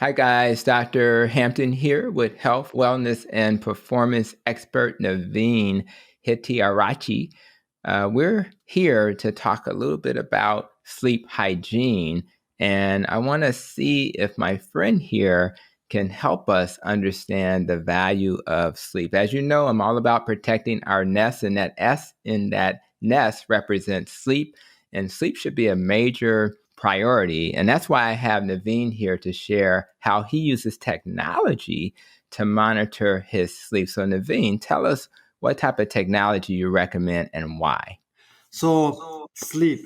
Hi, guys. Dr. Hampton here with health, wellness, and performance expert Navin Hettiarachchi. We're here to talk a little bit about sleep hygiene, and I want to see if my friend here can help us understand the value of sleep. As you know, I'm all about protecting our nest, and that S in that nest represents sleep, and sleep should be a major priority. And that's why I have Navin here to share how he uses technology to monitor his sleep. So, Navin, tell us what type of technology you recommend and why. So sleep,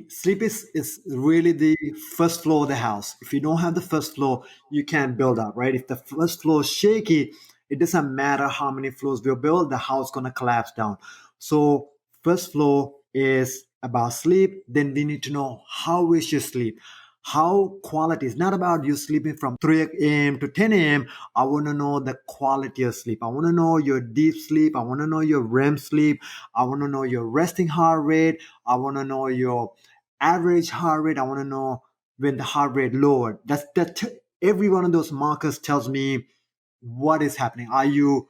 sleep is really the first floor of the house. If you don't have the first floor, you can't build up, right? If the first floor is shaky, it doesn't matter how many floors we build, the house gonna collapse down. So first floor is about sleep. Then we need to know how is your sleep. How quality is not about you sleeping from 3 a.m. to 10 a.m. I want to know the quality of sleep. I want to know your deep sleep. I want to know your REM sleep. I want to know your resting heart rate. I want to know your average heart rate. I want to know when the heart rate lowered. Every one of those markers tells me what is happening. Are you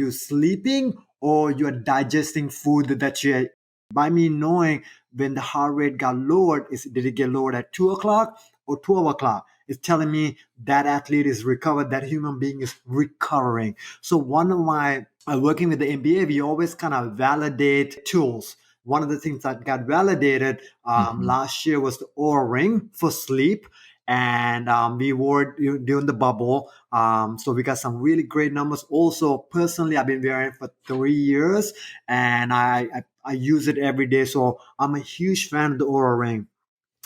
sleeping or you're digesting food that you by me knowing when the heart rate got lowered, did it get lowered at 2 o'clock or 12 o'clock? It's telling me that athlete is recovered, that human being is recovering. So one of my working with the MBA, we always kind of validate tools. One of the things that got validated Mhm. last year was the Oura Ring for sleep, and we wore during the bubble. So we got some really great numbers. Also, personally, I've been wearing it for 3 years, and I use it every day. So I'm a huge fan of the Oura Ring.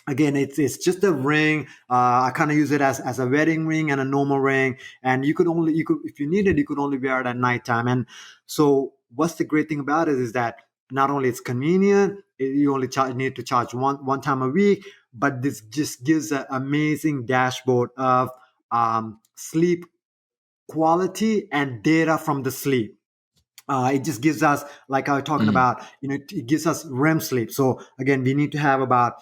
Again, it's just a ring. I kind of use it as a wedding ring and a normal ring, and you could if you need it, you could only wear it at nighttime. And so what's the great thing about it is that not only it's convenient, you only need to charge one time a week, but this just gives an amazing dashboard of sleep quality and data from the sleep. It just gives us, like I was talking Mm. about, it gives us REM sleep. So again, we need to have about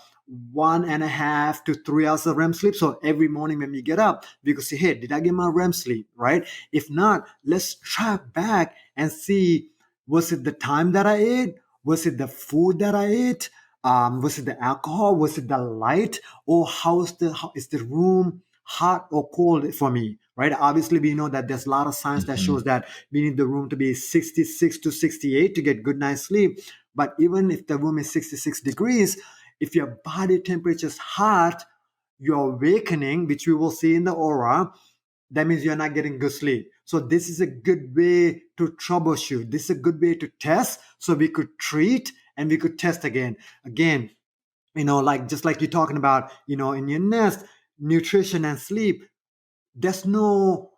1.5 to 3 hours of REM sleep. So every morning when we get up, we could say, hey, did I get my REM sleep? Right? If not, let's track back and see, was it the time that I ate? Was it the food that I ate? Was it the alcohol? Was it the light? Or how is the room hot or cold for me? Right? Obviously, we know that there's a lot of science that Mhm. shows that we need the room to be 66 to 68 to get good night's sleep. But even if the room is 66 degrees, if your body temperature is hot, you're awakening, which we will see in the aura, that means you're not getting good sleep. So this is a good way to troubleshoot. This is a good way to test. So we could treat and we could test again. Again, like just like you're talking about, in your nest, nutrition and sleep, there's no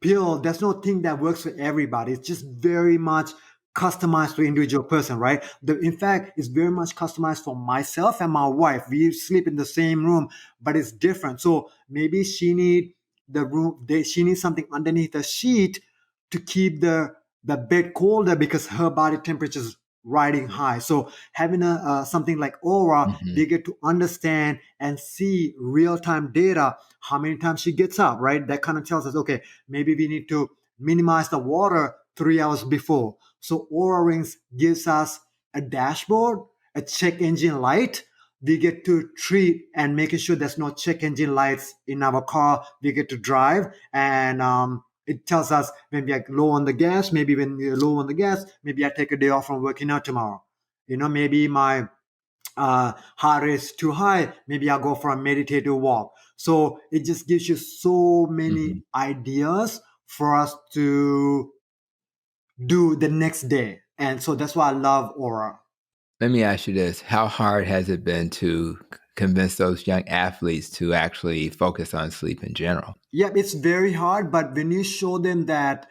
pill, there's no thing that works for everybody. It's just very much customized to individual person, right? In fact, it's very much customized for myself and my wife. We sleep in the same room, but it's different. So maybe she needs something underneath the sheet to keep the bed colder because her body temperature is riding high. So having a something like Aura, Mhm. they get to understand and see real time data, how many times she gets up, right? That kind of tells us, okay, maybe we need to minimize the water 3 hours before. So Aura Rings gives us a dashboard, a check engine light. We get to treat and making sure there's no check engine lights in our car. We get to drive, and it tells us when we are low on the gas. Maybe when we're low on the gas, maybe I take a day off from working out tomorrow. Maybe my heart rate is too high. Maybe I'll go for a meditative walk. So it just gives you so many Mhm. ideas for us to do the next day. And so that's why I love Aura. Let me ask you this. How hard has it been to convince those young athletes to actually focus on sleep in general? Yep, it's very hard, but when you show them that,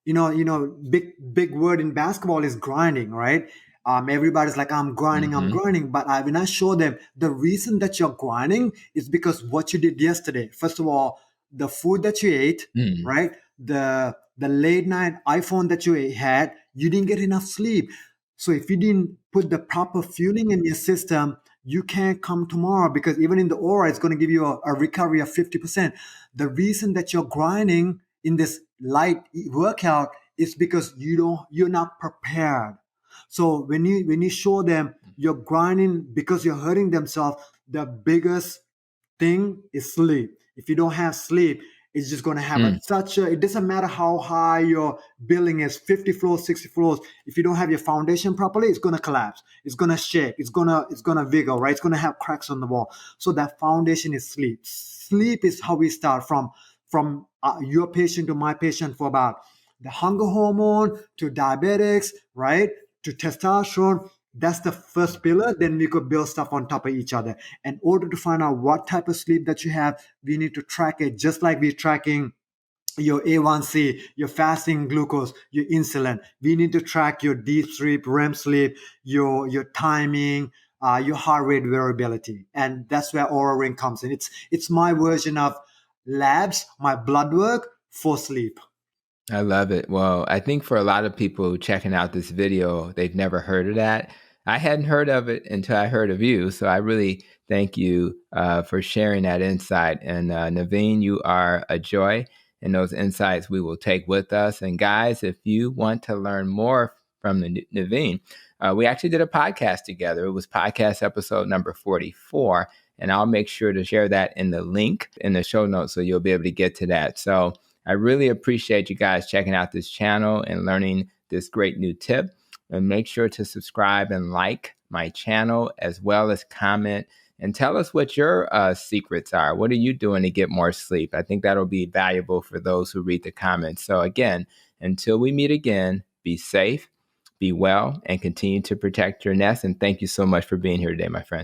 big word in basketball is grinding, right? Everybody's like, I'm Mhm. grinding. But when I show them the reason that you're grinding is because what you did yesterday. First of all, the food that you ate, Mm. right? The late night iPhone that you had, you didn't get enough sleep. So if you didn't put the proper fueling in your system, you can't come tomorrow because even in the aura, it's going to give you a recovery of 50%. The reason that you're grinding in this light workout is because you're not prepared. So when you show them you're grinding because you're hurting themselves, the biggest thing is sleep. If you don't have sleep, it's just going to have Mm, it doesn't matter how high your building is, 50 floors, 60 floors. If you don't have your foundation properly, it's going to collapse. It's going to shake. It's going to wiggle, right? It's going to have cracks on the wall. So that foundation is sleep. Sleep is how we start from your patient to my patient for about the hunger hormone to diabetics, right? To testosterone. That's the first pillar. Then we could build stuff on top of each other. In order to find out what type of sleep that you have, we need to track it just like we're tracking your A1C, your fasting glucose, your insulin. We need to track your deep sleep, REM sleep, your timing, your heart rate variability, and that's where Oura Ring comes in. It's my version of labs, my blood work for sleep. I love it. Well, I think for a lot of people checking out this video, they've never heard of that. I hadn't heard of it until I heard of you. So I really thank you for sharing that insight. And Navin, you are a joy. And those insights we will take with us. And guys, if you want to learn more from the Navin, we actually did a podcast together. It was podcast episode number 44. And I'll make sure to share that in the link in the show notes so you'll be able to get to that. So I really appreciate you guys checking out this channel and learning this great new tip. And make sure to subscribe and like my channel, as well as comment and tell us what your secrets are. What are you doing to get more sleep? I think that'll be valuable for those who read the comments. So again, until we meet again, be safe, be well, and continue to protect your nest. And thank you so much for being here today, my friend.